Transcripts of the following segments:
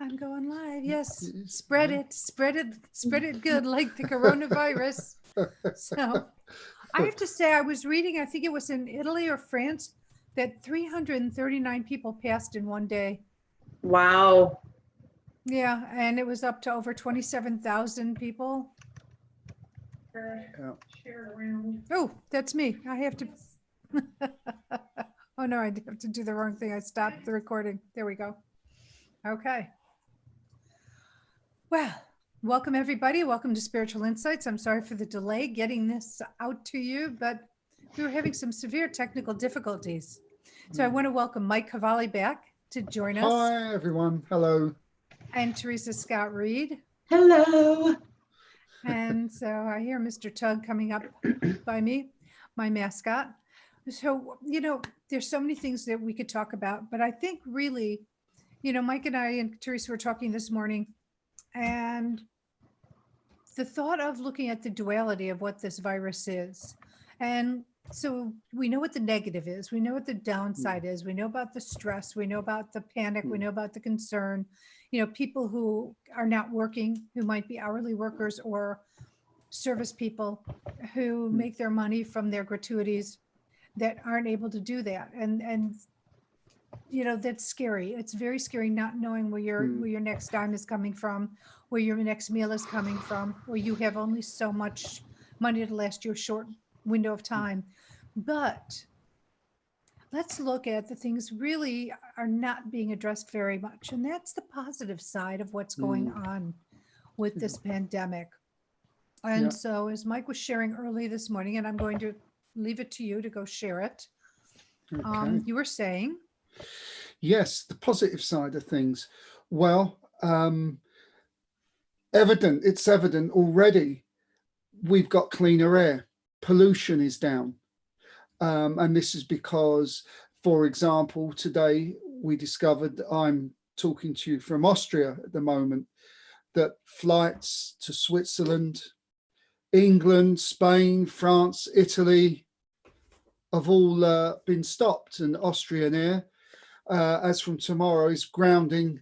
I'm going live. Yes. Spread it, spread it, spread it good like the coronavirus. So I have to say, I was reading, I think it was in Italy or France, that 339 people passed in one day. Wow. Yeah. And it was up to over 27,000 people. Yeah. Share it around. Oh, that's me. I have to. Oh, no, I have to do the wrong thing. I stopped the recording. There we go. Okay. Well, welcome everybody. Welcome to Spiritual Insights. I'm sorry for the delay getting this out to you, but we were having some severe technical difficulties. So I want to welcome Mike Cavalli back to join us. Hi, everyone. Hello. And Teresa Scott Reed. Hello. And so I hear Mr. Tug coming up by me, my mascot. So, there's so many things that we could talk about, but I think really, Mike and I and Teresa were talking this morning, and the thought of looking at the duality of what this virus is. And so we know what the negative is. We know what the downside is. We know about the stress. We know about the panic. We know about the concern. People who are not working, who might be hourly workers or service people who make their money from their gratuities that aren't able to do that. And that's scary. It's very scary not knowing where your next dime is coming from, where your next meal is coming from, where you have only so much money to last your short window of time. But let's look at the things really are not being addressed very much. And that's the positive side of what's going on with this pandemic. And so as Mike was sharing early this morning, and I'm going to leave it to you to go share it. Okay. You were saying? Yes, the positive side of things. Well, it's evident already we've got cleaner air. Pollution is down. And this is because, for example, today we discovered, I'm talking to you from Austria at the moment, that flights to Switzerland, England, Spain, France, Italy have all been stopped, and Austrian Air, as from tomorrow, is grounding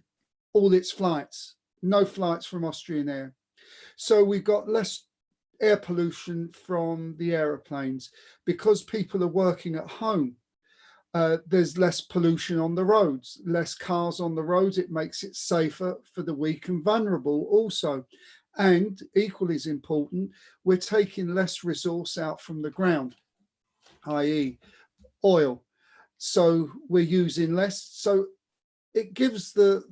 all its flights. No flights from Austrian Air. So we've got less air pollution from the aeroplanes because people are working at home. There's less pollution on the roads, less cars on the roads. It makes it safer for the weak and vulnerable also. And equally as important, we're taking less resource out from the ground, i.e. oil. So we're using less. So it gives the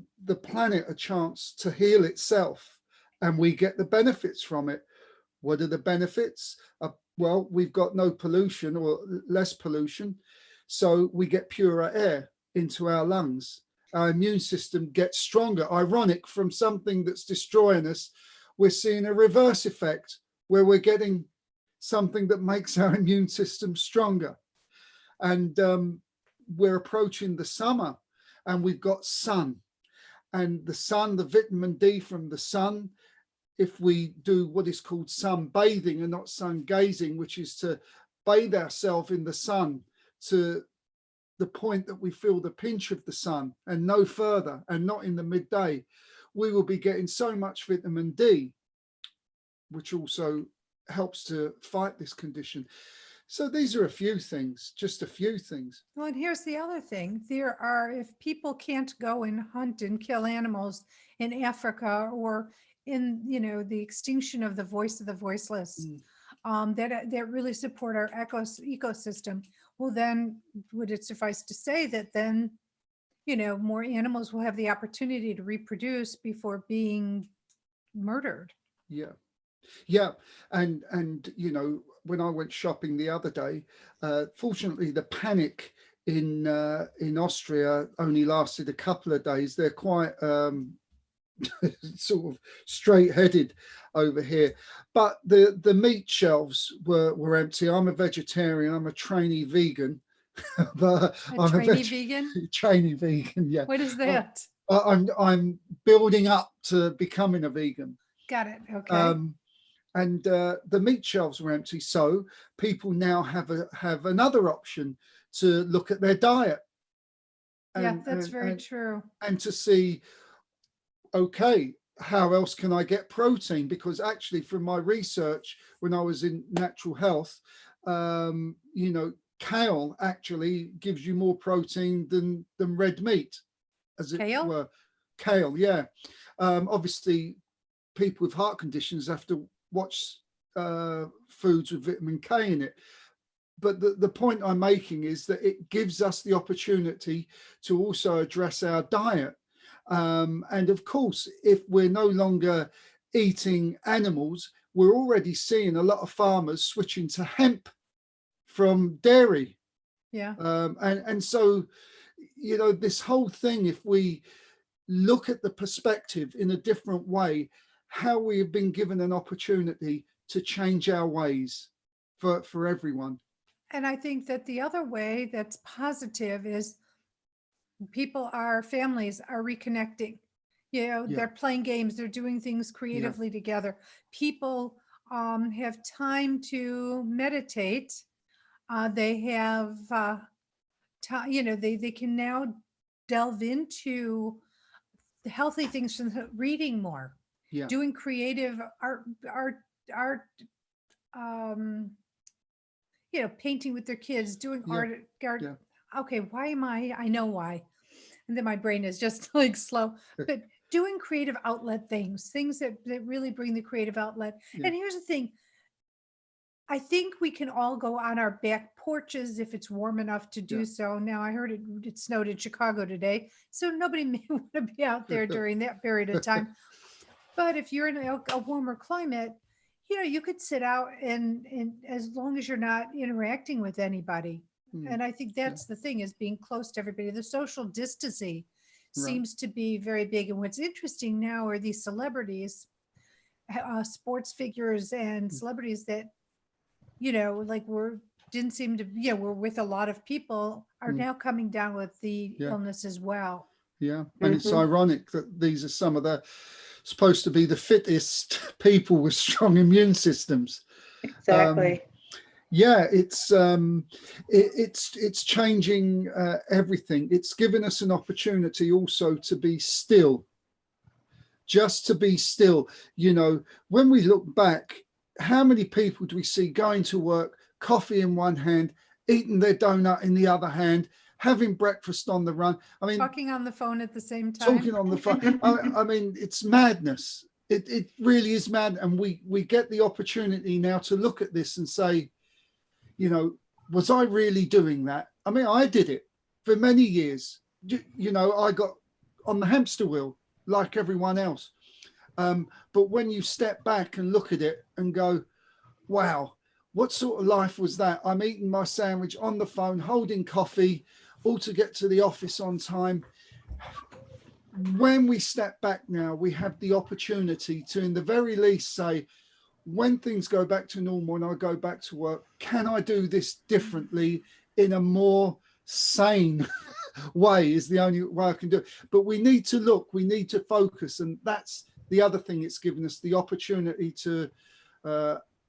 planet a chance to heal itself, and we get the benefits from it. What are the benefits? Well, we've got no pollution or less pollution. So we get purer air into our lungs. Our immune system gets stronger. Ironic, from something that's destroying us, we're seeing a reverse effect where we're getting something that makes our immune system stronger. And we're approaching the summer, and we've got sun. And the sun, the vitamin D from the sun, if we do what is called sun bathing and not sun gazing, which is to bathe ourselves in the sun to the point that we feel the pinch of the sun and no further, and not in the midday, we will be getting so much vitamin D, which also helps to fight this condition. So these are a few things, just a few things. Well, and here's the other thing. If people can't go and hunt and kill animals in Africa, or in, the extinction of the voice of the voiceless, that really support our ecosystem, well, then would it suffice to say that then, more animals will have the opportunity to reproduce before being murdered? Yeah. And when I went shopping the other day, fortunately the panic in Austria only lasted a couple of days. They're quite sort of straight-headed over here, but the meat shelves were empty. I'm a vegetarian. I'm a trainee vegan. But I'm vegan. Trainee vegan, yeah. What is that? I'm building up to becoming a vegan. Got it. Okay. And the meat shelves were empty, so people now have another option to look at their diet. Yeah, that's very true. And to see okay, how else can I get protein? Because actually from my research, when I was in natural health, you know, kale actually gives you more protein than red meat, as it Kale? were. Kale, yeah. Obviously, people with heart conditions have to watch foods with vitamin K in it. But the point I'm making is that it gives us the opportunity to also address our diet. And of course, if we're no longer eating animals, we're already seeing a lot of farmers switching to hemp from dairy. Yeah. And so, you know, this whole thing, if we look at the perspective in a different way, how we have been given an opportunity to change our ways for everyone. And I think that the other way that's positive is families are reconnecting. You know, Yeah. they're playing games, they're doing things creatively together. People have time to meditate. They have, you know, they can now delve into the healthy things from reading more, Yeah. doing creative art, um, you know, painting with their kids, doing Yeah. art. Yeah. Okay, why am I know why. And then my brain is just like slow, but doing creative outlet things that really bring the creative outlet. Yeah. And here's the thing, I think we can all go on our back porches if it's warm enough to do Yeah. so. Now I heard it snowed in Chicago today, so nobody may want to be out there during that period of time. But if you're in a warmer climate, you know, you could sit out and as long as you're not interacting with anybody. Mm, And I think that's the thing, is being close to everybody. The social distancing right. seems to be very big. And what's interesting now are these celebrities, sports figures and celebrities that, you know, like didn't seem to, you know, were with a lot of people, are Mm, now coming down with the yeah. illness as well. Yeah. And it's Mhm. ironic that these are some of the supposed to be the fittest people with strong immune systems. Exactly. Yeah, it's changing everything. It's given us an opportunity also to be still, just to be still. You know, when we look back, how many people do we see going to work, coffee in one hand, eating their donut in the other hand, having breakfast on the run? I mean, Talking on the phone at the same talking time. on the phone. I mean, it's madness. It really is mad. And we get the opportunity now to look at this and say, you know, was I really doing that? I mean, I did it for many years. You know, I got on the hamster wheel like everyone else. But when you step back and look at it and go, wow, what sort of life was that? I'm eating my sandwich on the phone, holding coffee, all to get to the office on time. When we step back now, we have the opportunity to, in the very least, say, when things go back to normal and I go back to work, can I do this differently in a more sane way? Is the only way I can do it. But we need to look, we need to focus. And that's the other thing it's given us, the opportunity to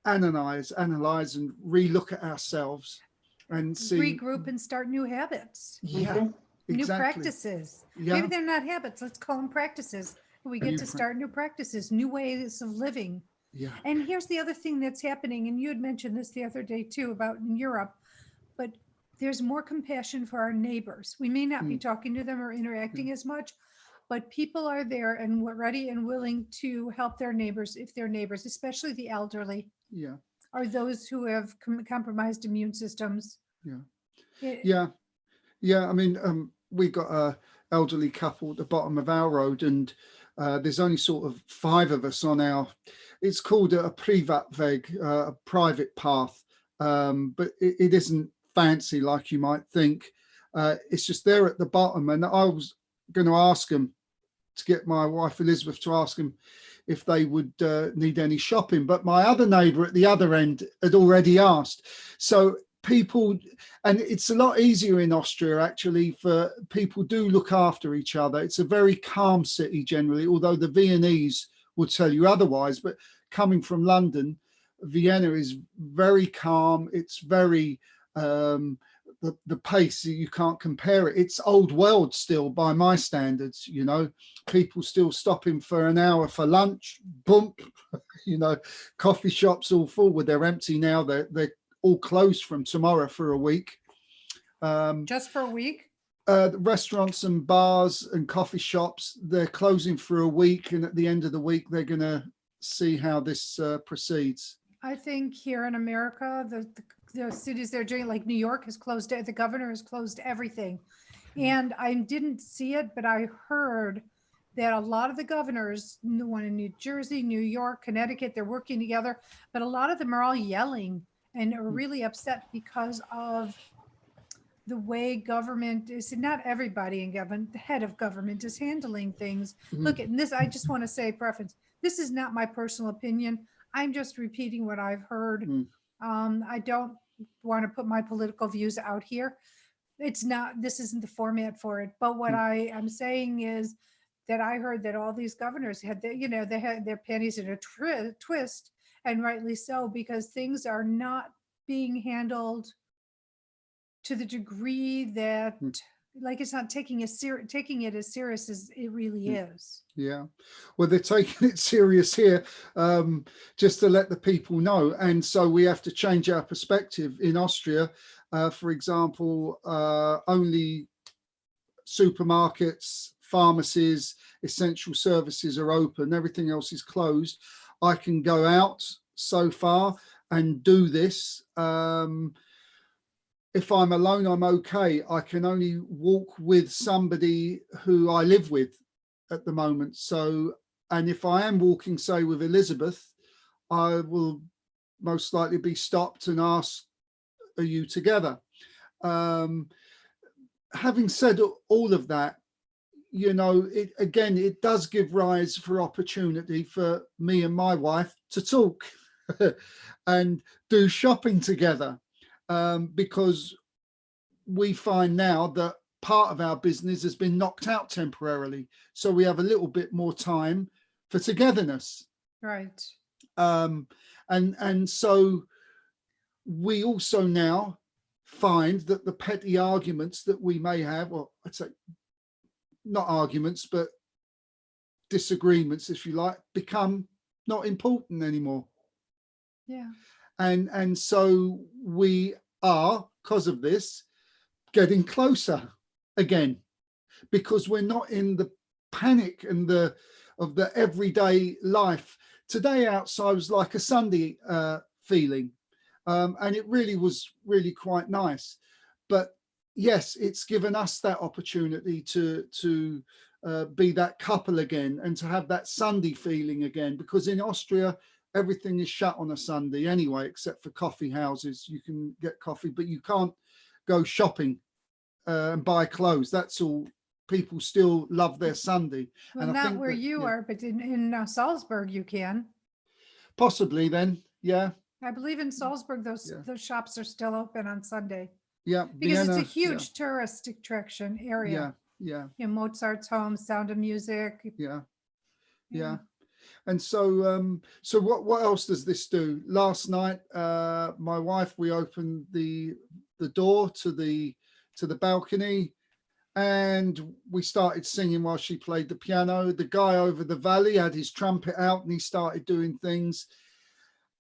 analyze and relook at ourselves and see. Regroup and start new habits, Yeah, new exactly. practices. Yeah. Maybe they're not habits, let's call them practices. We get New to start new practices, new ways of living. Yeah. And here's the other thing that's happening, and you had mentioned this the other day too about in Europe, but there's more compassion for our neighbors. We may not be talking to them or interacting as much, but people are there and we're ready and willing to help their neighbors if they're neighbors, especially the elderly Yeah. or those who have compromised immune systems. Yeah. It- Yeah. Yeah. I mean, we got a elderly couple at the bottom of our road, and there's only sort of 5 of us on our, it's called a privatweg, a private path, but it isn't fancy like you might think. It's just there at the bottom, and I was going to ask them, to get my wife Elizabeth to ask them if they would need any shopping, but my other neighbour at the other end had already asked. So people, and it's a lot easier in Austria actually, for people do look after each other. It's a very calm city generally, although the Viennese will tell you otherwise. But coming from London, Vienna is very calm. It's very, the the pace, you can't compare it. It's old world still by my standards, you know. People still stopping for an hour for lunch, boom, you know. Coffee shops all full, well, they're empty now. They're all closed from tomorrow for a week. Just for a week? Restaurants and bars and coffee shops, they're closing for a week, and at the end of the week they're going to see how this proceeds. I think here in America, the cities they're doing, like New York has closed, the governor has closed everything. And I didn't see it, but I heard that a lot of the governors, the one in New Jersey, New York, Connecticut, they're working together, but a lot of them are all yelling and are really upset because of the way government is, not everybody in government, the head of government is handling things. Look at this. I just want to say preference. This is not my personal opinion. I'm just repeating what I've heard. I don't want to put my political views out here. It's not, this isn't the format for it. But what I am saying is that I heard that all these governors had, they had their panties in a twist, and rightly so, because things are not being handled to the degree that, like, it's not taking it as serious as it really is. Yeah, well, they're taking it serious here, just to let the people know. And so we have to change our perspective. In Austria, for example, only supermarkets, pharmacies, essential services are open. Everything else is closed. I can go out so far and do this. If I'm alone, I'm okay. I can only walk with somebody who I live with at the moment. So, and if I am walking, say, with Elizabeth, I will most likely be stopped and asked, are you together? Having said all of that, you know, it does give rise for opportunity for me and my wife to talk and do shopping together, because we find now that part of our business has been knocked out temporarily. So we have a little bit more time for togetherness. Right. And so we also now find that the petty arguments that we may have, or I'd say not arguments, but disagreements, if you like, become not important anymore. Yeah. And so we are, because of this, getting closer again, because we're not in the panic and of the everyday life. Today outside was like a Sunday feeling, and it really was really quite nice. But yes, it's given us that opportunity to be that couple again and to have that Sunday feeling again, because in Austria everything is shut on a Sunday anyway, except for coffee houses. You can get coffee, but you can't go shopping and buy clothes. That's all. People still love their Sunday. Well, and not I think where that, you are, but in Salzburg you can. possibly then, yeah. I believe in Salzburg those shops are still open on Sunday. Yeah, Because Vienna, it's a huge tourist attraction area. Yeah. Mozart's home, Sound of Music. Yeah. And so so what else does this do? Last night, my wife, we opened the door to the balcony, and we started singing while she played the piano. The guy over the valley had his trumpet out and he started doing things,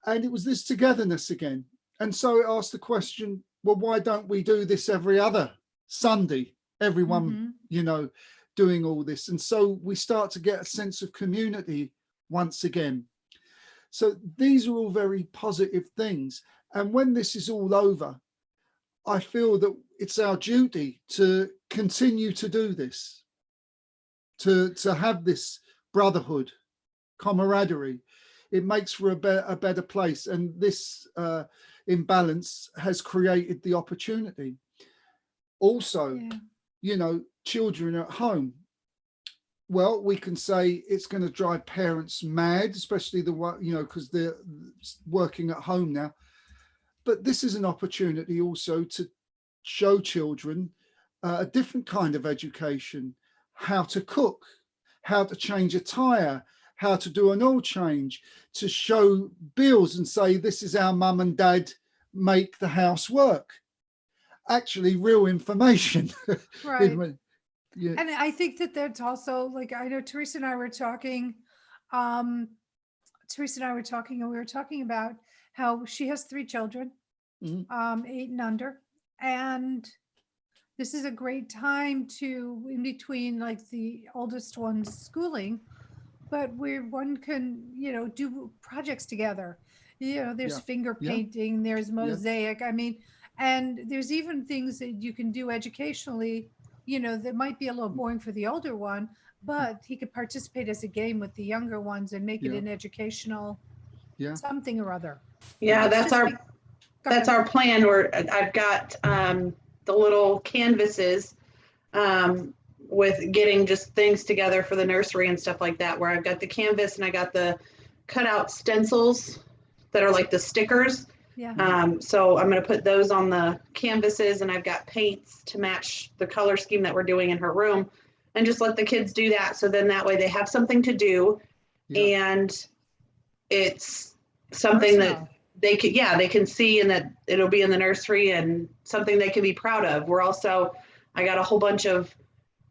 and it was this togetherness again. And so it asked the question, well, why don't we do this every other Sunday? Everyone, doing all this. And so we start to get a sense of community once again. So these are all very positive things. And when this is all over, I feel that it's our duty to continue to do this, to have this brotherhood, camaraderie. It makes for a better place. And this imbalance has created the opportunity. Also, children at home. Well, we can say it's going to drive parents mad, especially because they're working at home now. But this is an opportunity also to show children a different kind of education, how to cook, how to change a tire, how to do an oil change, to show bills and say, this is how mum and dad make the house work. actually real information. Right. Yeah. And I think that that's also like, I know Teresa and I were talking, um, and we were talking about how she has 3 children, Mhm. 8 and under. And this is a great time to, in between like the oldest one's schooling, but where one can, do projects together. There's Yeah. finger Yeah. painting, there's Yeah. mosaic. I mean, and there's even things that you can do educationally, that might be a little boring for the older one, but he could participate as a game with the younger ones and make it Yeah. an educational Yeah. something or other. Yeah, It's that's just our be- Go that's ahead. our plan. Where I've got the little canvases with getting just things together for the nursery and stuff like that. Where I've got the canvas and I got the cutout stencils that are like the stickers. Yeah. So I'm going to put those on the canvases, and I've got paints to match the color scheme that we're doing in her room, and just let the kids do that. So then that way they have something to do, Yeah. and it's something that Personal. they can see, and that it'll be in the nursery and something they can be proud of. I got a whole bunch of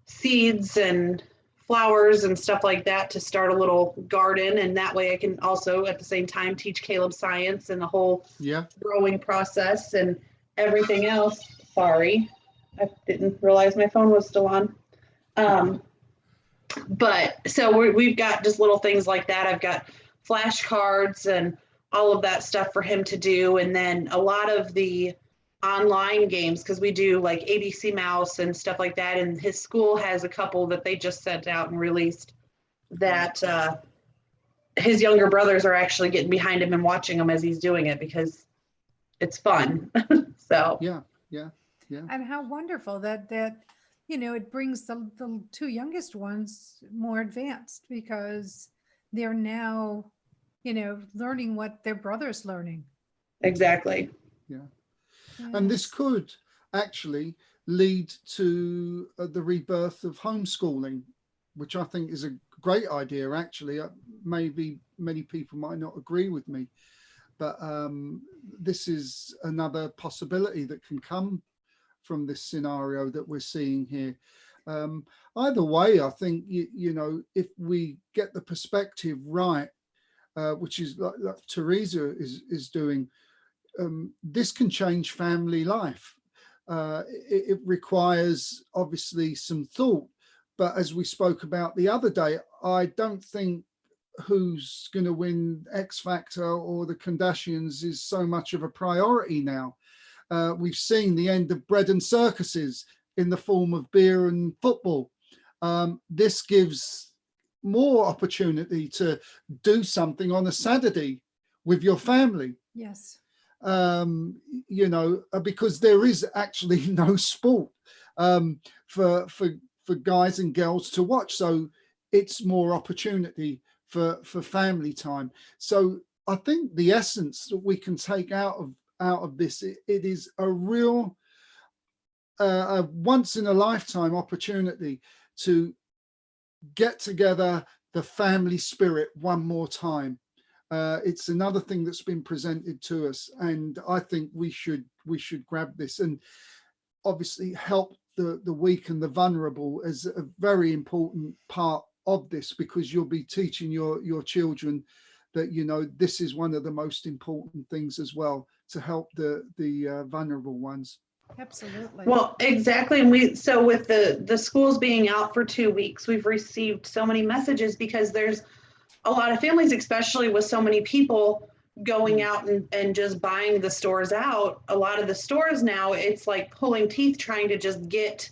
seeds and flowers and stuff like that to start a little garden, and that way I can also at the same time teach Caleb science and the whole Yeah. growing process and everything else. Sorry, I didn't realize my phone was still on. But so we've got just little things like that. I've got flashcards and all of that stuff for him to do. And then a lot of the online games, because we do like ABC Mouse and stuff like that. And his school has a couple that they just sent out and released that his younger brothers are actually getting behind him and watching him as he's doing it because it's fun. So Yeah. Yeah. Yeah. And how wonderful that it brings the 2 youngest ones more advanced because they're now, learning what their brother's learning. exactly. Yeah. And this Yes. could actually lead to the rebirth of homeschooling, which I think is a great idea, actually. Maybe many people might not agree with me, but this is another possibility that can come from this scenario that we're seeing here. Either way, I think, if we get the perspective right, which is like Teresa is doing, this can change family life. It requires obviously some thought, but as we spoke about the other day, I don't think who's going to win X Factor or the Kardashians is so much of a priority now. We've seen the end of bread and circuses in the form of beer and football. This gives more opportunity to do something on a Saturday with your family. Yes. Because there is actually no sport for guys and girls to watch, so it's more opportunity for family time. So I think the essence that we can take out of this, it is a real a once in a lifetime opportunity to get together the family spirit one more time. It's another thing that's been presented to us, and I think we should grab this and obviously help the weak and the vulnerable as a very important part of this, because you'll be teaching your children that this is one of the most important things as well, to help the vulnerable ones. Absolutely. Well, exactly. And so with the schools being out for 2 weeks, we've received so many messages because there's a lot of families, especially with so many people going out and just buying the stores out. A lot of the stores now, it's like pulling teeth trying to just get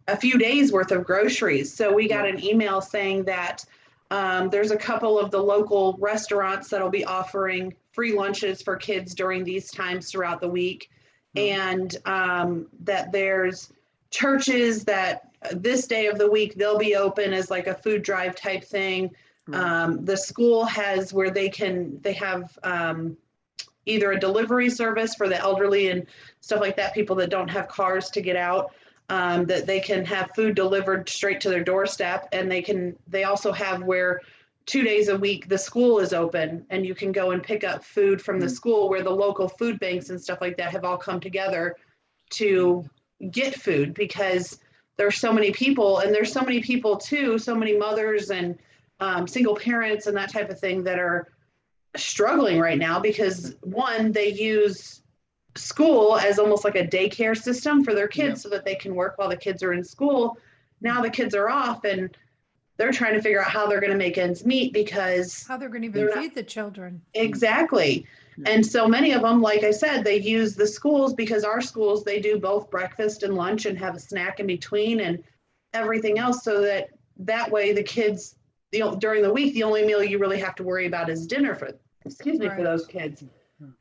a few days worth of groceries. So we got an email saying that there's a couple of the local restaurants that'll be offering free lunches for kids during these times throughout the week. And that there's churches that this day of the week, they'll be open as like a food drive type thing. The school has where they have either a delivery service for the elderly and stuff like that, people that don't have cars to get out, that they can have food delivered straight to their doorstep. And they also have where 2 days a week the school is open and you can go and pick up food from the school, where the local food banks and stuff like that have all come together to get food, because there's so many people, and there's so many people too, so many mothers and single parents and that type of thing that are struggling right now because, one, they use school as almost like a daycare system for their kids so that they can work while the kids are in school. Now the kids are off and they're trying to figure out how they're going to make ends meet, because How they're going to even feed the children. Exactly. And so many of them, like I said, they use the schools, because our schools, they do both breakfast and lunch and have a snack in between and everything else, so that way the kids, during the week, the only meal you really have to worry about is dinner for those kids.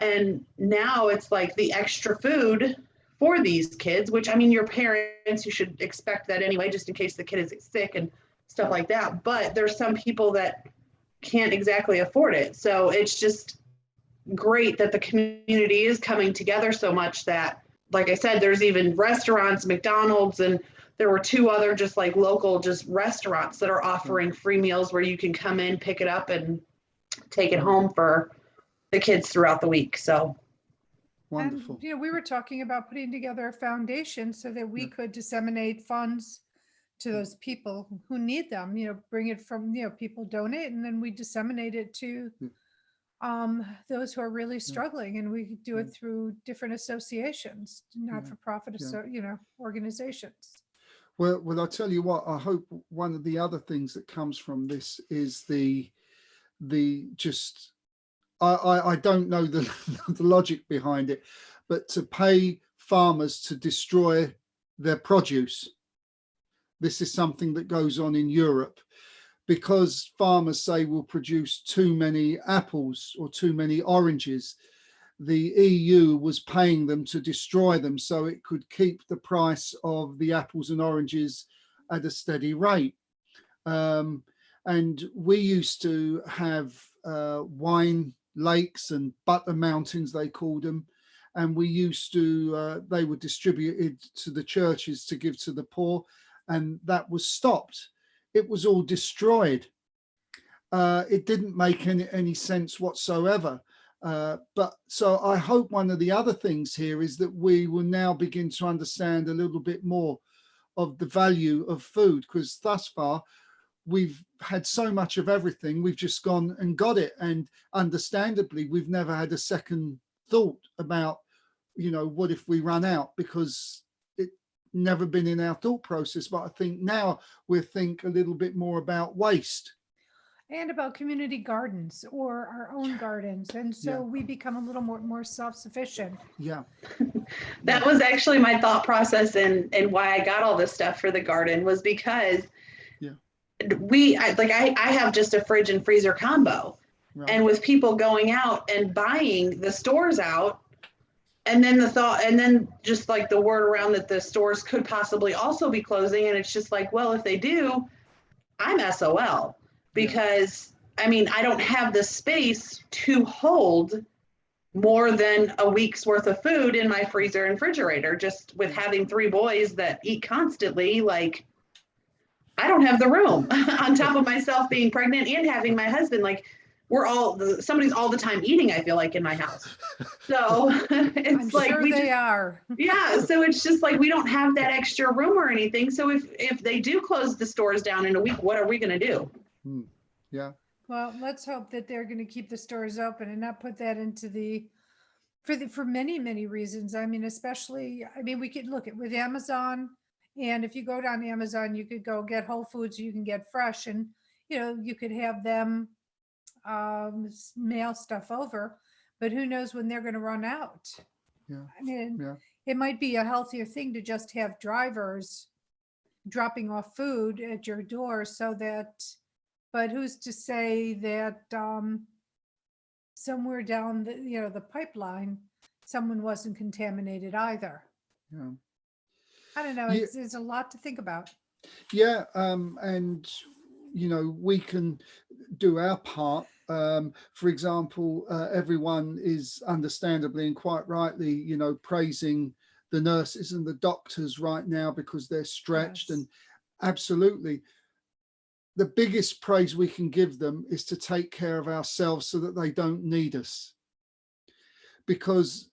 And now it's like the extra food for these kids, which, I mean, your parents, you should expect that anyway, just in case the kid is sick and stuff like that. But there's some people that can't exactly afford it. So it's just great that the community is coming together so much that, like I said, there's even restaurants, McDonald's, and there were 2 other just like local just restaurants that are offering free meals where you can come in, pick it up, and take it home for the kids throughout the week. So Wonderful. And, we were talking about putting together a foundation so that we could disseminate funds to those people who need them, bring it from, people donate, and then we disseminate it to those who are really struggling, and we do it through different associations, not-for-profit, organizations. Well, I'll tell you what, I hope one of the other things that comes from this is the just, I don't know the, the logic behind it, but to pay farmers to destroy their produce. This is something that goes on in Europe, because farmers say we'll produce too many apples or too many oranges. The EU was paying them to destroy them so it could keep the price of the apples and oranges at a steady rate. And we used to have wine lakes and butter mountains, they called them. And we used to, they were distributed to the churches to give to the poor, and that was stopped. It was all destroyed. It didn't make any sense whatsoever. But so I hope one of the other things here is that we will now begin to understand a little bit more of the value of food, because thus far we've had so much of everything. We've just gone and got it. And understandably, we've never had a second thought about, what if we run out, because it never been in our thought process. But I think now we'll think a little bit more about waste. And about community gardens or our own gardens. And so we become a little more self-sufficient. Yeah. That was actually my thought process, and why I got all this stuff for the garden was because I have just a fridge and freezer combo. Right. And with people going out and buying the stores out, and then just like the word around that the stores could possibly also be closing. And it's just like, well, if they do, I'm SOL. Because I mean, I don't have the space to hold more than a week's worth of food in my freezer and refrigerator. Just with having 3 boys that eat constantly, like I don't have the room on top of myself being pregnant and having my husband, like somebody's all the time eating, I feel like, in my house. So it's I'm sure they are. Yeah. So it's just like, we don't have that extra room or anything. So if they do close the stores down in a week, what are we going to do? Yeah. Well, let's hope that they're going to keep the stores open and not put that into for many reasons. I mean, especially, we could look at with Amazon, and if you go down Amazon, you could go get Whole Foods, you can get fresh, and you could have them mail stuff over, but who knows when they're going to run out. It might be a healthier thing to just have drivers dropping off food at your door, so that, but who's to say that somewhere down the pipeline someone wasn't contaminated either. I don't know. It's a lot to think about. And we can do our part. For example, everyone is understandably and quite rightly, praising the nurses and the doctors right now because they're stretched. And absolutely, the biggest praise we can give them is to take care of ourselves so that they don't need us. Because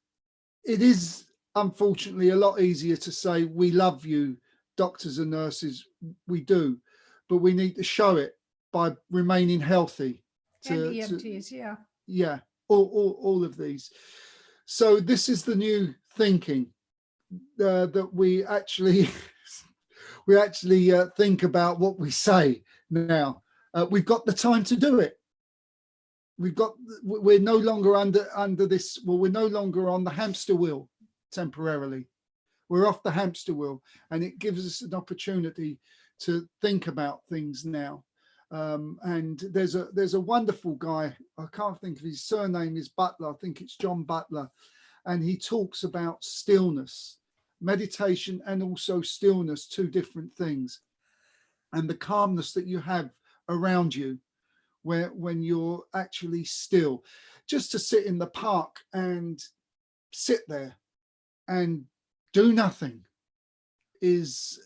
it is unfortunately a lot easier to say we love you, doctors and nurses. We do, but we need to show it by remaining healthy. And To EMTs, yeah. yeah, all of these. So this is the new thinking, that we actually think about what we say now. We've got the time to do it. We're no longer under this. Well, we're no longer on the hamster wheel temporarily. We're off the hamster wheel, and it gives us an opportunity to think about things now. And there's a wonderful guy. I can't think of his surname is Butler. I think it's John Butler, and he talks about stillness, meditation, and also stillness, two different things, and the calmness that you have around you when you're actually still. Just to sit in the park and sit there and do nothing is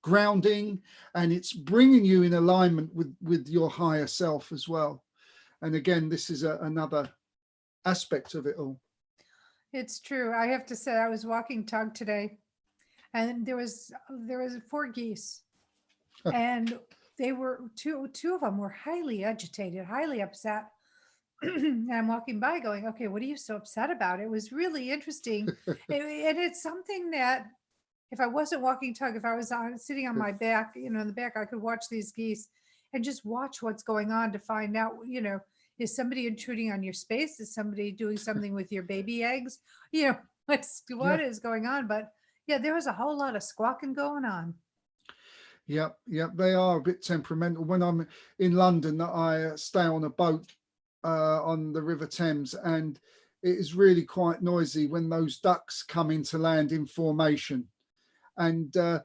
grounding, and it's bringing you in alignment with your higher self as well. And again, this is another aspect of it all. It's true. I have to say, I was walking Tug today, and there was 4 geese, and they were two of them were highly agitated, highly upset. And I'm walking by going, okay, what are you so upset about? It was really interesting. And it's something that if I wasn't walking Tug, if I was sitting on my back, in the back, I could watch these geese and just watch what's going on to find out, is somebody intruding on your space? Is somebody doing something with your baby eggs? What is going on? But yeah, there was a whole lot of squawking going on. Yep, they are a bit temperamental. When I'm in London, I stay on a boat on the River Thames, and it is really quite noisy when those ducks come into land in formation. And I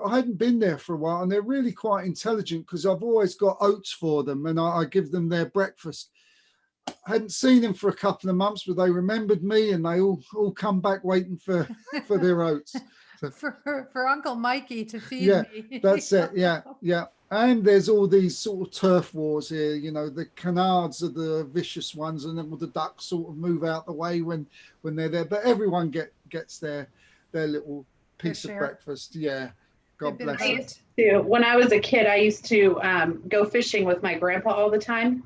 hadn't been there for a while, and they're really quite intelligent because I've always got oats for them, and I give them their breakfast. I hadn't seen them for a couple of months, but they remembered me, and they all come back waiting for their oats. So, for Uncle Mikey to feed me. That's it. Yeah. And there's all these sort of turf wars here. The canards are the vicious ones, and then the ducks sort of move out the way when they're there. But everyone gets their little piece of breakfast. Yeah. God bless it. When I was a kid, I used to go fishing with my grandpa all the time.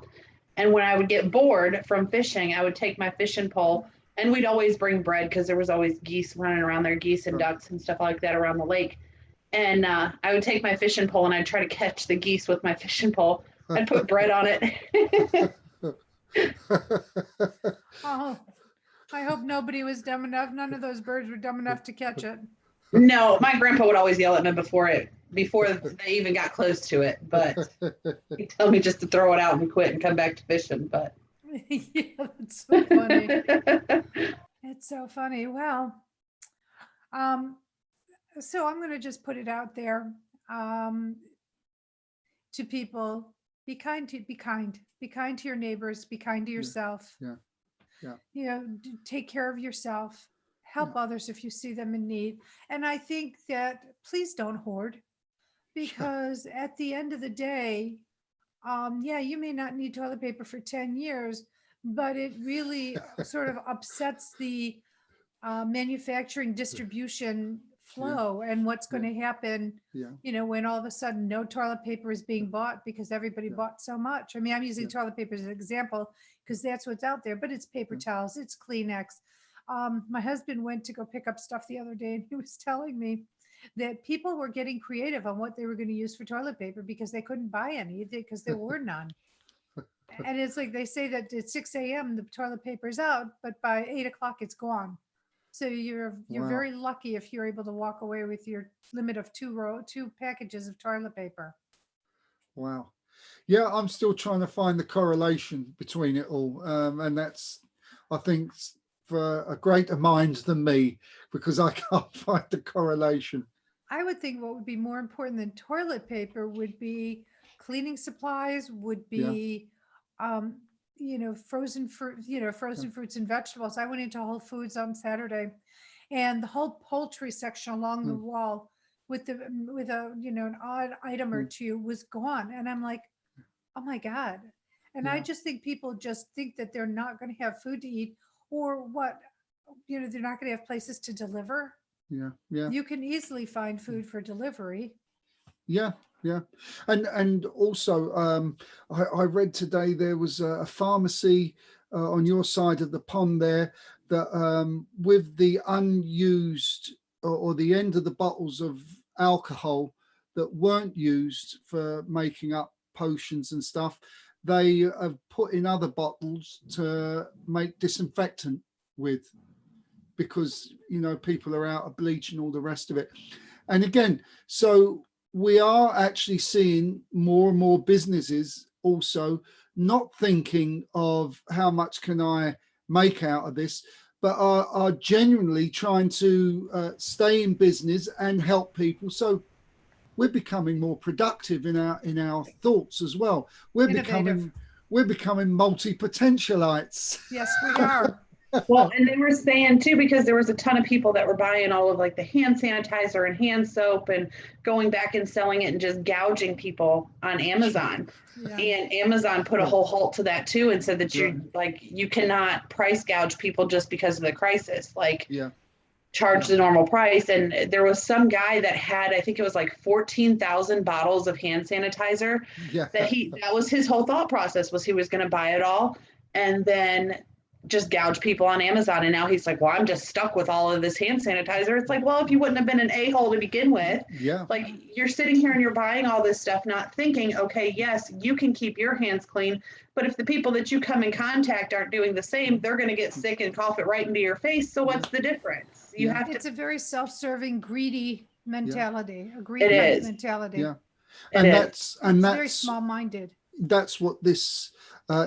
And when I would get bored from fishing, I would take my fishing pole, and we'd always bring bread because there was always geese running around there, geese and ducks and stuff like that around the lake. And I would take my fishing pole and I'd try to catch the geese with my fishing pole. I'd put bread on it. Oh, I hope nobody was dumb enough. None of those birds were dumb enough to catch it. No, my grandpa would always yell at me before they even got close to it. But he'd tell me just to throw it out and quit and come back to fishing. But yeah, that's so funny. It's so funny. Well, so I'm going to just put it out there to people: be kind to your neighbors, be kind to yourself. Yeah. Take care of yourself. Help others if you see them in need. And I think that please don't hoard, because at the end of the day, you may not need toilet paper for 10 years, but it really sort of upsets the manufacturing distribution flow and what's going to happen, when all of a sudden no toilet paper is being bought because everybody bought so much. I mean, I'm using toilet paper as an example because that's what's out there, but it's paper towels, it's Kleenex. My husband went to go pick up stuff the other day, and he was telling me that people were getting creative on what they were going to use for toilet paper because they couldn't buy any because there were none. And it's like they say that at 6 a.m. the toilet paper is out, but by 8 o'clock it's gone. So you're very lucky if you're able to walk away with your limit of 2 packages of toilet paper. Wow. Yeah, I'm still trying to find the correlation between it all. And that's, I think, for a greater mind than me, because I can't find the correlation. I would think what would be more important than toilet paper would be cleaning supplies, would be, frozen fruit, frozen fruits and vegetables. I went into Whole Foods on Saturday, and the whole poultry section along the wall with an odd item or two was gone. And I'm like, oh my God. And I just think people just think that they're not going to have food to eat, or what they're not going to have places to deliver. Yeah. Yeah. You can easily find food for delivery. Yeah, yeah, and also I read today there was a pharmacy on your side of the pond there that with the unused or the end of the bottles of alcohol that weren't used for making up potions and stuff, they have put in other bottles to make disinfectant with, because people are out of bleach and all the rest of it. And again, so we are actually seeing more and more businesses also not thinking of how much can I make out of this, but are genuinely trying to stay in business and help people. So we're becoming more productive in our thoughts as well. We're Innovative. becoming multi-potentialites. Yes, we are. Well, and they were saying too, because there was a ton of people that were buying all of like the hand sanitizer and hand soap and going back and selling it and just gouging people on Amazon. Yeah. And Amazon put a whole halt to that too and said that you cannot price gouge people just because of the crisis. Like, Yeah. charge the normal price. And there was some guy that had, I think it was like 14,000 bottles of hand sanitizer. Yeah. That was his whole thought process, was he was going to buy it all and then just gouge people on Amazon. And now he's like, well, I'm just stuck with all of this hand sanitizer. It's like, well, if you wouldn't have been an a-hole to begin with, Yeah. like, you're sitting here and you're buying all this stuff, not thinking, okay, yes, you can keep your hands clean, but if the people that you come in contact aren't doing the same, they're going to get sick and cough it right into your face. So what's the difference? You have It's to. a very self-serving, greedy mentality, a It greedy is. mentality. Yeah. And It's very small-minded. That's what this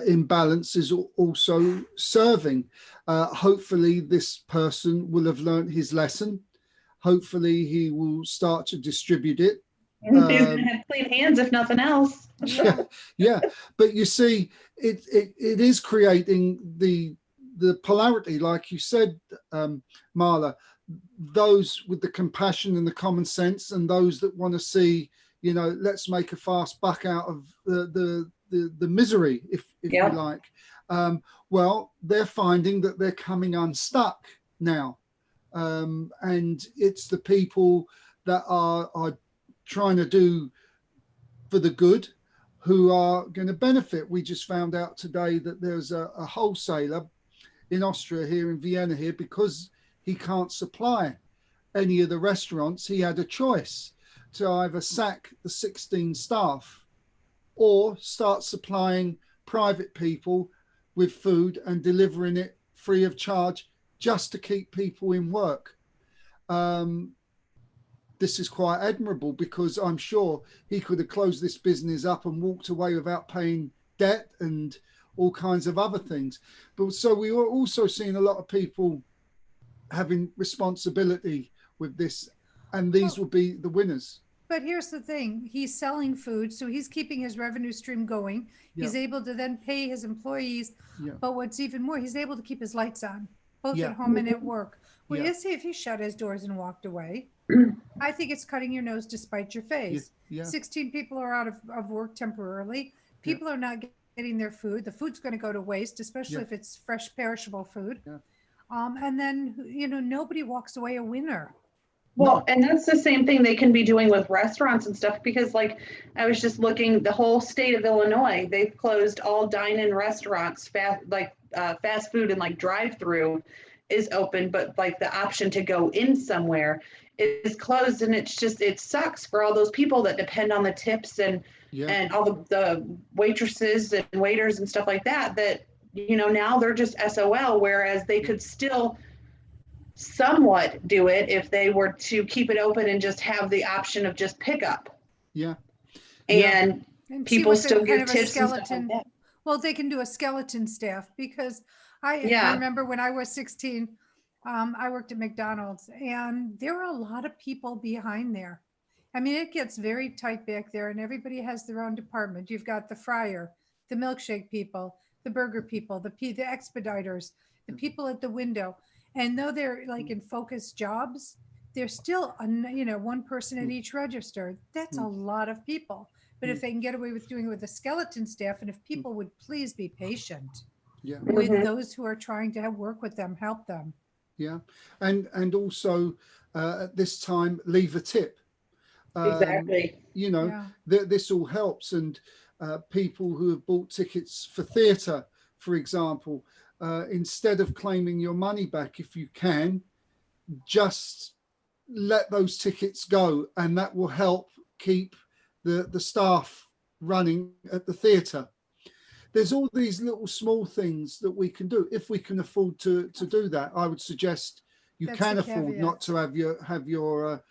imbalance is also serving. Hopefully this person will have learned his lesson. Hopefully he will start to distribute it. He's going to have clean hands, if nothing else. Yeah. Yeah, but you see, it is creating the polarity, like you said, Marla. Those with the compassion and the common sense, and those that want to see, let's make a fast buck out of the misery, if you like. Well, they're finding that they're coming unstuck now, and it's the people that are trying to do for the good who are going to benefit. We just found out today that there's a wholesaler in Austria here in Vienna here, because he can't supply any of the restaurants. He had a choice to either sack the 16 staff or start supplying private people with food and delivering it free of charge just to keep people in work. This is quite admirable, because I'm sure he could have closed this business up and walked away without paying debt and all kinds of other things. But so we are also seeing a lot of people having responsibility with this, and these will be the winners. But here's the thing, he's selling food, so he's keeping his revenue stream going. He's able to then pay his employees. But what's even more, he's able to keep his lights on, both at home and at work. Well, you see, if he shut his doors and walked away, I think it's cutting your nose to spite your face. 16 people are out of work temporarily. People are not getting their food. The food's going to go to waste, especially if it's fresh, perishable food. And then, nobody walks away a winner. Well, and that's the same thing they can be doing with restaurants and stuff, because like I was just looking, the whole state of Illinois, they've closed all dine-in restaurants, fast food and like drive-through is open, but like the option to go in somewhere is closed. And it sucks for all those people that depend on the tips and all the waitresses and waiters and stuff like that, now they're just SOL, whereas they could still somewhat do it if they were to keep it open and just have the option of just pickup. And people still give tips and stuff like that. Well, they can do a skeleton staff, because I remember when I was 16, I worked at McDonald's, and there were a lot of people behind there. I mean, it gets very tight back there, and everybody has their own department. You've got the fryer, the milkshake people, the burger people, the expediters, the people at the window. And though they're like in focused jobs, there's still, one person at each register. That's a lot of people. But if they can get away with doing it with a skeleton staff, and if people would please be patient with those who are trying to work with them, help them. Yeah. And also at this time, leave a tip. Exactly. You know, Yeah. this all helps. And people who have bought tickets for theatre, for example, instead of claiming your money back, if you can, just let those tickets go, and that will help keep the staff running at the theatre. There's all these little small things that we can do if we can afford to do that. I would suggest you That's can the afford caveat. not to have your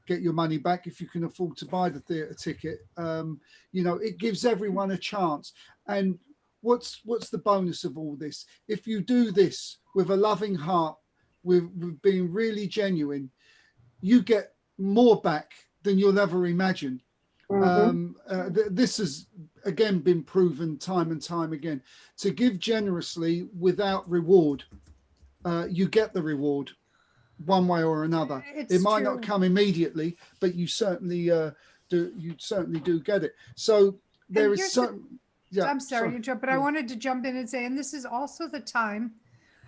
get your money back if you can afford to buy the theatre ticket. You know, it gives everyone a chance. And what's the bonus of all this? If you do this with a loving heart, with being really genuine, you get more back than you'll ever imagine. This has again been proven time and time again. To give generously without reward, you get the reward one way or another. It's It might true. not come immediately, but you certainly do. You certainly do get it. So there And is here's so. Yeah, I'm sorry to interrupt, but I Yeah. wanted to jump in and say, and this is also the time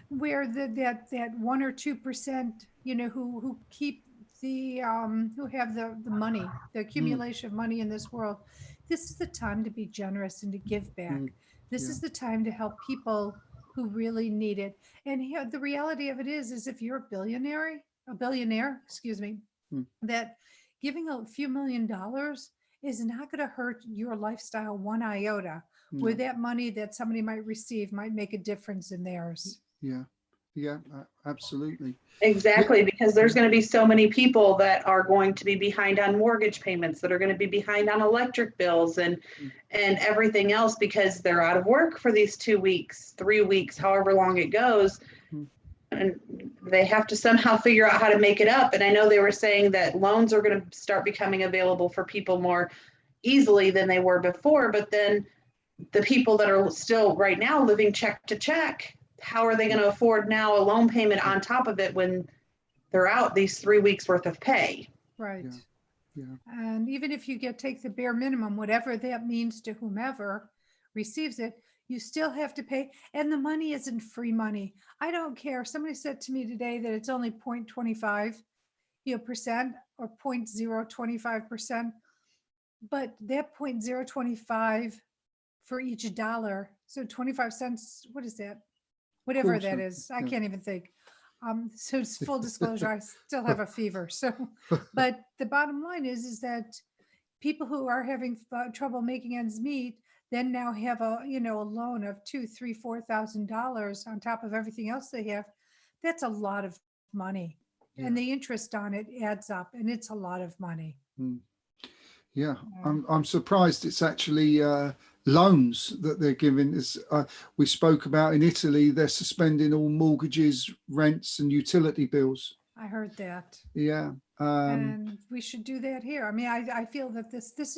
where that 1 or 2%, who keep who have the money, the accumulation of money in this world. This is the time to be generous and to give back. This Yeah. is the time to help people who really need it. And here, the reality of it is if you're a billionaire, excuse me, Mm. that giving a few $1,000,000 is not going to hurt your lifestyle one iota. No. With that money that somebody might receive might make a difference in theirs. Yeah. Yeah. Absolutely. Exactly, because there's going to be so many people that are going to be behind on mortgage payments, that are going to be behind on electric bills and everything else because they're out of work for these 2 weeks, 3 weeks, however long it goes. Mm. And they have to somehow figure out how to make it up. And I know they were saying that loans are going to start becoming available for people more easily than they were before. But then the people that are still right now living check to check, how are they going to afford now a loan payment on top of it when they're out these 3 weeks worth of pay? Right. Yeah. Yeah. And even if you take the bare minimum, whatever that means to whomever receives it, you still have to pay. And the money isn't free money. I don't care. Somebody said to me today that it's only 0.25 percent or 0.025%. But that 0.025 for each dollar. So 25 cents, what is that? Whatever that Quarter, is. I yeah. can't even think. So it's full disclosure, I still have a fever. So, but the bottom line is that people who are having trouble making ends meet then now have a loan of $2, $3, $4,000 on top of everything else they have. That's a lot of money, and the interest on it adds up, and it's a lot of money. Yeah, I'm surprised it's actually loans that they're giving. As we spoke about in Italy, they're suspending all mortgages, rents, and utility bills. I heard that. Yeah, And we should do that here. I mean, I feel that this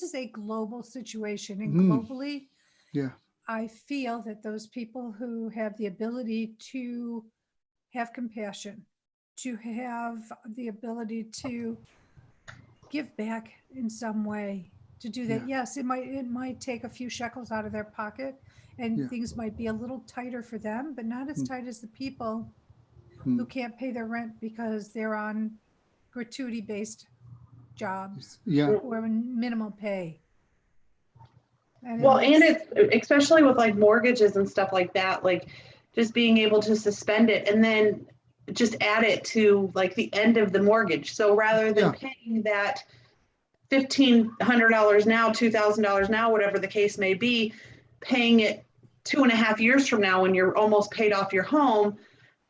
is a global situation, and globally, yeah, I feel that those people who have the ability to have compassion, to have the ability to give back in some way, to do that. Yeah. Yes, it might take a few shekels out of their pocket, and Yeah. things might be a little tighter for them, but not as tight as the people who can't pay their rent because they're on gratuity based jobs yeah, or minimal pay. Well, and it's it's especially with like mortgages and stuff like that, like just being able to suspend it and then just add it to like the end of the mortgage. So rather than paying that $1,500 now, $2,000 now, whatever the case may be, paying it 2.5 years from now when you're almost paid off your home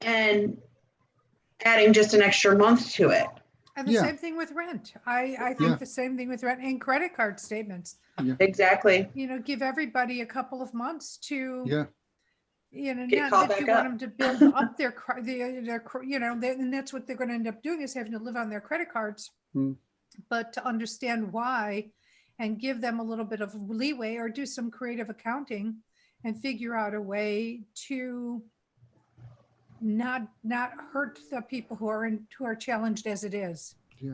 and adding just an extra month to it. and the same thing with rent. I think the same thing with rent and credit card statements. Exactly. Give everybody a couple of months to Get not caught that you back want up. them to build up their and that's what they're going to end up doing, is having to live on their credit cards. But to understand why and give them a little bit of leeway, or do some creative accounting and figure out a way to not hurt the people who are challenged as it is. yeah.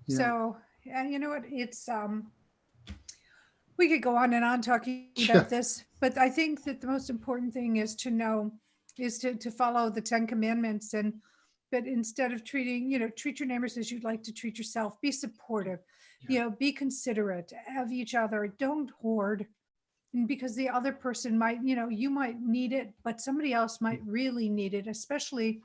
So, and you know what, it's we could go on and on talking about this, but I think that the most important thing is to know is to follow the 10 commandments, but instead of treating, treat your neighbors as you'd like to treat yourself. Be supportive, be considerate of each other. Don't hoard. And because the other person might, you might need it, but somebody else might really need it, especially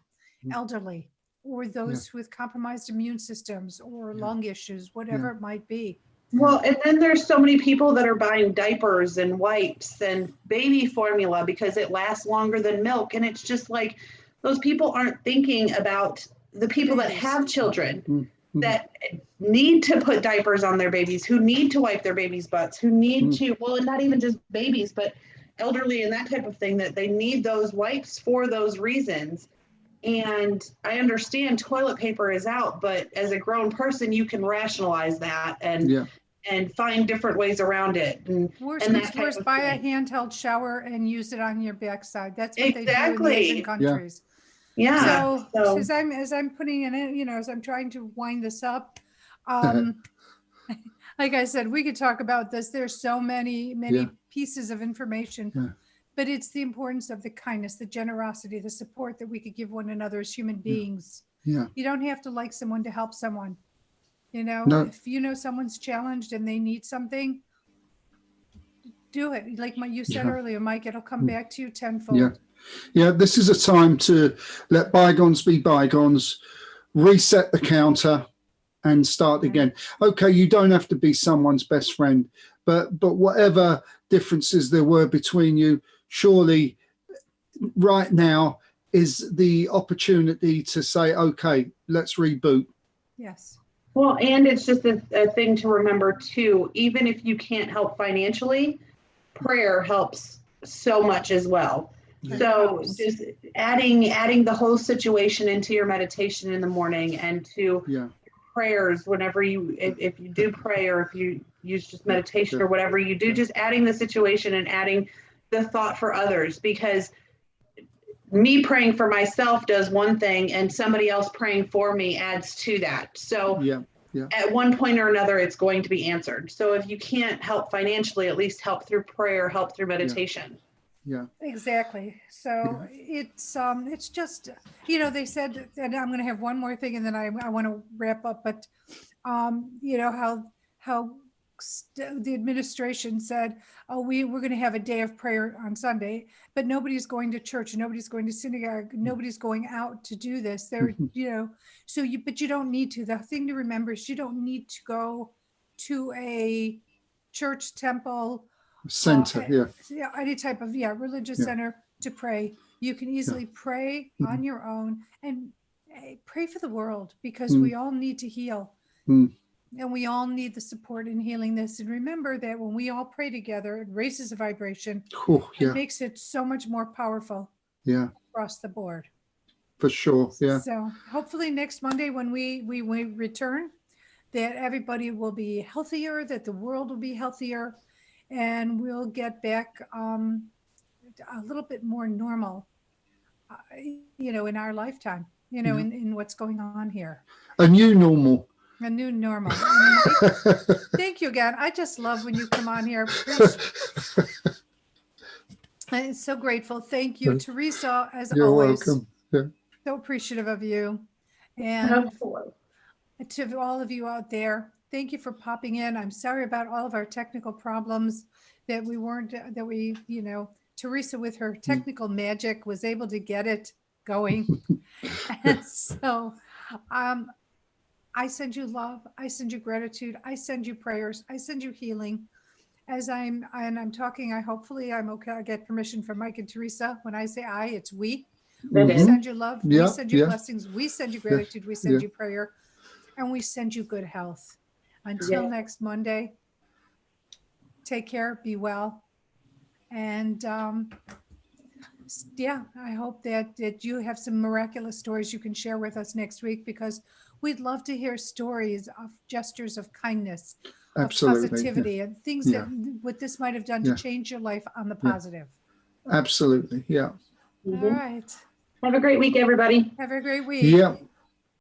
elderly or those with compromised immune systems or lung issues, whatever it might be. Well, and then there's so many people that are buying diapers and wipes and baby formula because it lasts longer than milk. And it's just like, those people aren't thinking about the people that have children that need to put diapers on their babies, who need to wipe their babies' butts, who need to, well, and not even just babies, but elderly and that type of thing, that they need those wipes for those reasons. And I understand toilet paper is out, but as a grown person, you can rationalize that and find different ways around it. And worst buy a handheld shower and use it on your backside. That's what they do in the Asian countries. Yeah. So as I'm putting it in, as I'm trying to wind this up, like I said, we could talk about this. There's so many pieces of information, but it's the importance of the kindness, the generosity, the support that we could give one another as human beings. You don't have to like someone to help someone. If someone's challenged and they need something, do it. Like you said earlier, Mike, it'll come back to you tenfold. Yeah, this is a time to let bygones be bygones, reset the counter and start again. Okay, you don't have to be someone's best friend, but whatever differences there were between you, surely right now is the opportunity to say, okay, let's reboot. Yes. Well, and it's just a thing to remember too, even if you can't help financially, prayer helps so much as well. So just adding the whole situation into your meditation in the morning and to prayers whenever if you do pray, or if you use just meditation or whatever you do, just adding the situation and adding the thought for others, because me praying for myself does one thing and somebody else praying for me adds to that. So at one point or another, it's going to be answered. So if you can't help financially, at least help through prayer, help through meditation. Exactly. So it's just, they said, and I'm going to have one more thing and then I want to wrap up, but how the administration said, we're going to have a day of prayer on Sunday, but nobody's going to church, nobody's going to synagogue, nobody's going out to do this. They're, but you don't need to. The thing to remember is you don't need to go to a church, temple, center, any type of religious center to pray. You can easily pray on your own and pray for the world, because we all need to heal. And we all need the support in healing this. And remember that when we all pray together, it raises the vibration. It makes it so much more powerful across the board. For sure. So hopefully next Monday when we return, that everybody will be healthier, that the world will be healthier, and we'll get back a little bit more normal, in our lifetime, in what's going on here. A new normal. A new normal. Thank you again. I just love when you come on here. I'm so grateful. Thank you, Teresa, as You're always. welcome. So appreciative of you. And to all of you out there, thank you for popping in. I'm sorry about all of our technical problems that Teresa with her technical magic was able to get it going. And so I send you love. I send you gratitude. I send you prayers. I send you healing. As I'm talking, hopefully I'm okay. I get permission from Mike and Teresa. When I say I, it's we. We send you love. We send you blessings. We send you gratitude. We send you prayer. And we send you good health. Until next Monday, take care, be well. And I hope that you have some miraculous stories you can share with us next week, because we'd love to hear stories of gestures of kindness, of positivity, and things that what this might have done to change your life on the positive. Absolutely. All right. Have a great week, everybody. Have a great week. Yeah.